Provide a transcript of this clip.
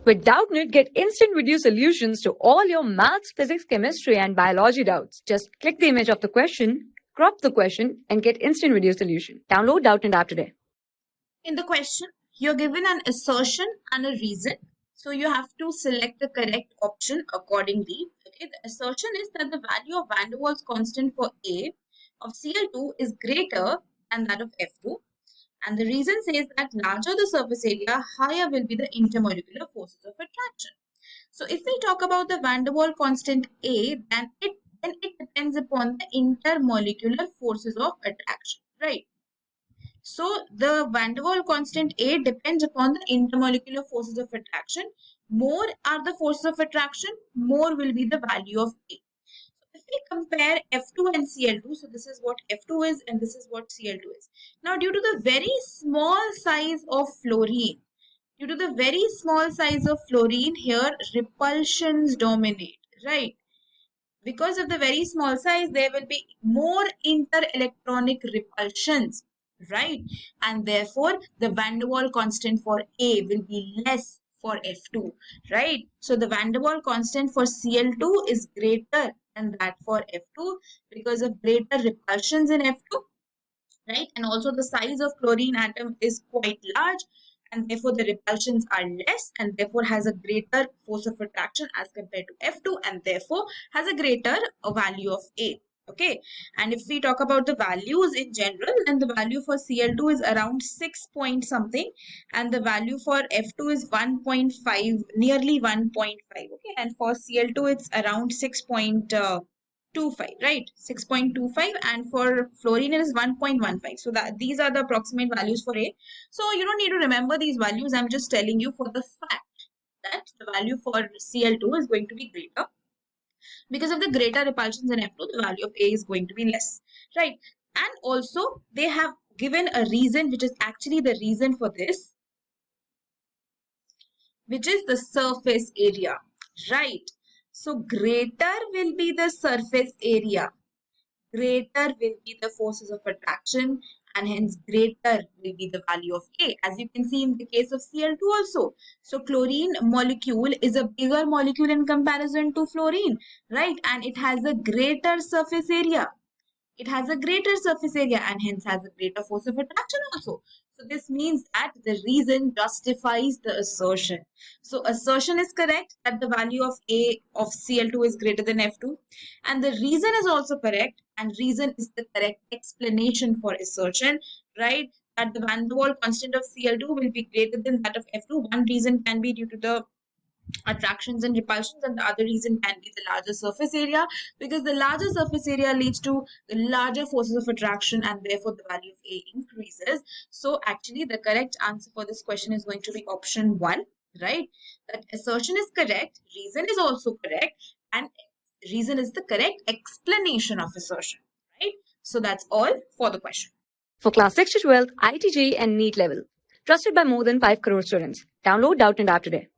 With Doubtnut, get instant video solutions to all your maths, physics, chemistry, and biology doubts. Just click the image of the question, crop the question, and get instant video solution. Download Doubtnut app today. In the question, you're given an assertion and a reason. So you have to select the correct option accordingly. Okay, the assertion is that the value of van der Waals constant for A of Cl2 is greater than that of F2. And the reason says that larger the surface area, higher will be the intermolecular forces of attraction. So if we talk about the van der Waals constant A, then it depends upon the intermolecular forces of attraction, right? So the van der Waals constant A depends upon the intermolecular forces of attraction. More are the forces of attraction, more will be the value of A. So if we compare F2 and Cl2, so this is what F2 is and this is what Cl2 is. Now due to the very small size of fluorine, here repulsions dominate, right? Because of the very small size, there will be more inter-electronic repulsions, right? And therefore, the van der Waals constant for A will be less for F2, right? So the van der Waals constant for Cl2 is greater than that for F2 because of greater repulsions in F2, right? And also the size of chlorine atom is quite large, and therefore the repulsions are less, and therefore has a greater force of attraction as compared to F2, and therefore has a greater value of A. Okay, and if we talk about the values in general, then the value for Cl2 is around 6 point something, and the value for F2 is 1.5, nearly 1.5. Okay, and for Cl2 it's around 6.25, right? 6.25, and for fluorine it is 1.15. So that these are the approximate values for A. So you don't need to remember these values. I'm just telling you for the fact that the value for Cl2 is going to be greater. Because of the greater repulsions in F2, the value of A is going to be less, right? And also they have given a reason, which is actually the reason for this, which is the surface area, right? So greater will be the surface area, greater will be the forces of attraction, and hence greater will be the value of A, as you can see in the case of Cl2 also. So chlorine molecule is a bigger molecule in comparison to fluorine, right? And it has a greater surface area. It has a greater surface area and hence has a greater force of attraction also. So this means that the reason justifies the assertion. So assertion is correct that the value of A of Cl2 is greater than F2, and the reason is also correct, and reason is the correct explanation for assertion, right? That the van der Waals constant of Cl2 will be greater than that of F2. One reason can be due to the attractions and repulsions, and the other reason can be the larger surface area, because the larger surface area leads to the larger forces of attraction, and therefore the value of A increases. So actually the correct answer for this question is going to be option 1, right? That assertion is correct, reason is also correct, and reason is the correct explanation of assertion, right? So that's all for the question. For class 6 to 12, IIT JEE and NEET level. Trusted by more than 5 crore students. Download Doubtnut app today.